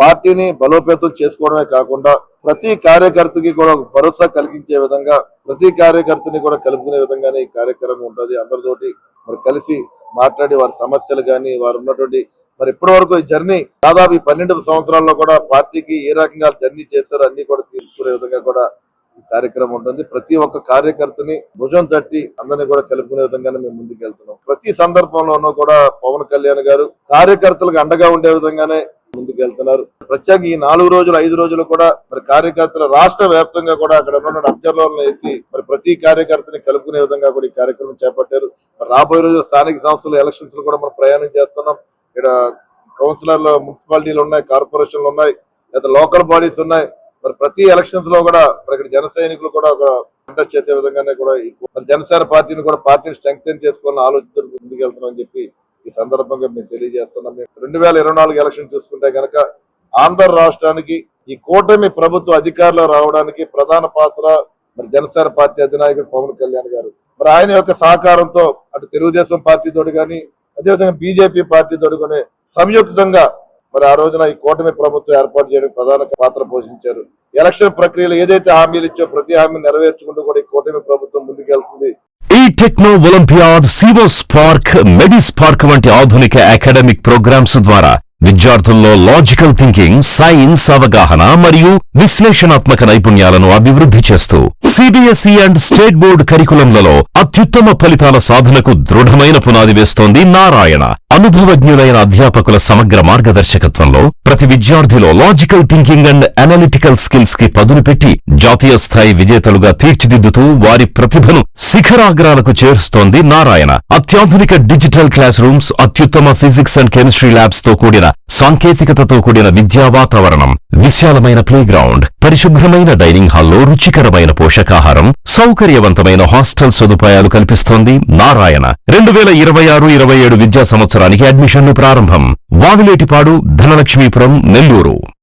పార్టీని బలోపేతం చేసుకోవడమే కాకుండా ప్రతి కార్యకర్తకి కూడా భరోసా కలిగించే విధంగా, ప్రతి కార్యకర్తని కూడా కలుపుకునే విధంగానే ఈ కార్యక్రమం ఉంటుంది. అందరితోటి మరి కలిసి మాట్లాడి వారి సమస్యలు కానీ, వారు ఉన్నటువంటి మరి ఇప్పటి వరకు ఈ జర్నీ దాదాపు 12 సంవత్సరాల్లో కూడా పార్టీకి ఏ రకంగా జర్నీ చేశారో అన్ని కూడా తీసుకునే విధంగా కూడా ఈ కార్యక్రమం ఉంటుంది. ప్రతి ఒక్క కార్యకర్తని భుజం తట్టి అందరినీ కూడా కలుపుకునే విధంగానే మేము ముందుకు వెళ్తున్నాం. ప్రతి సందర్భంలోనూ కూడా పవన్ కళ్యాణ్ గారు కార్యకర్తలకు అండగా ఉండే విధంగానే ముందుకు వెళ్తున్నారు. ప్రత్యేకంగా ఈ 4 రోజులు 5 రోజులు కూడా మరి కార్యకర్తలు రాష్ట్ర వ్యాప్తంగా కూడా అక్కడ ఉన్న అబ్జర్వర్లను వేసి మరి ప్రతి కార్యకర్తని కలుపుకునే విధంగా కూడా ఈ కార్యక్రమం చేపట్టారు. రాబోయే రోజులు స్థానిక సంస్థలు ఎలక్షన్స్ కూడా మనం ప్రయాణం చేస్తున్నాం. ఇక్కడ కౌన్సిలర్లు, మున్సిపాలిటీలు ఉన్నాయి, కార్పొరేషన్లు ఉన్నాయి, లేదా లోకల్ బాడీస్ ఉన్నాయి. మరి ప్రతి ఎలక్షన్స్ లో కూడా మరి ఇక్కడ జన సైనికులు కూడా కంటెస్ట్ చేసే విధంగానే కూడా మరి జనసేన పార్టీని కూడా పార్టీని స్ట్రెంగ్తెన్ చేసుకోవాలని ఆలోచన ముందుకు వెళ్తున్నామని చెప్పి ఈ సందర్భంగా మేము తెలియజేస్తున్నాం. 2024 ఎలక్షన్ చూసుకుంటే కనుక ఆంధ్ర రాష్ట్రానికి ఈ కూటమి ప్రభుత్వ అధికారంలో రావడానికి ప్రధాన పాత్ర మరి జనసేన పార్టీ అధినాయకుడు పవన్ కళ్యాణ్ గారు. మరి ఆయన యొక్క సహకారంతో అటు తెలుగుదేశం పార్టీతోటి కానీ, అదేవిధంగా బీజేపీ పార్టీతోటి కానీ సంయుక్తంగా మరి ఆ రోజున ఈ కూటమి ప్రభుత్వం ఏర్పాటు చేయడానికి ప్రధాన పాత్ర పోషించారు. ఎలక్షన్ ప్రక్రియలో ఏదైతే హామీలు ఇచ్చో ప్రతి హామీని నెరవేర్చుకుంటూ కూడా ఈ కూటమి ప్రభుత్వం ముందుకెళ్తుంది. ఈ టెక్నో ఒలింపియాడ్, సివో స్పార్క్, మెడి స్పార్క్ వంటి ఆధునిక అకాడమిక్ ప్రోగ్రామ్స్ ద్వారా విద్యార్థుల్లో లాజికల్ థింకింగ్, సైన్స్ అవగాహన మరియు విశ్లేషణాత్మక నైపుణ్యాలను అభివృద్ధి చేస్తూ సిబిఎస్ఈ అండ్ స్టేట్ బోర్డు కరికులంలలో అత్యుత్తమ ఫలితాల సాధనకు దృఢమైన పునాది వేస్తోంది నారాయణ. అనుభవజ్ఞులైన అధ్యాపకుల సమగ్ర మార్గదర్శకత్వంలో ప్రతి విద్యార్థిలో logical thinking and analytical skills కి పదును పెట్టి జాతీయ స్థాయి విజేతలుగా తీర్చిదిద్దుతూ వారి ప్రతిభను శిఖరాగ్రాలకు చేరుస్తోంది నారాయణ. అత్యాధునిక డిజిటల్ క్లాస్ రూమ్స్, అత్యుత్తమ ఫిజిక్స్ అండ్ కెమిస్ట్రీ ల్యాబ్స్ తో కూడిన సాంకేతికతతో కూడిన విద్యా వాతావరణం, విశాలమైన ప్లే గ్రౌండ్, పరిశుభ్రమైన డైనింగ్ హాల్లో రుచికరమైన పోషకాహారం, సౌకర్యవంతమైన హాస్టల్ సదుపాయాలు కల్పిస్తోంది నారాయణ. 2026-27 విద్యా సంవత్సరానికి అడ్మిషన్లు ప్రారంభం. వావిలేటిపాడు, ధనలక్ష్మీపురం, నెల్లూరు.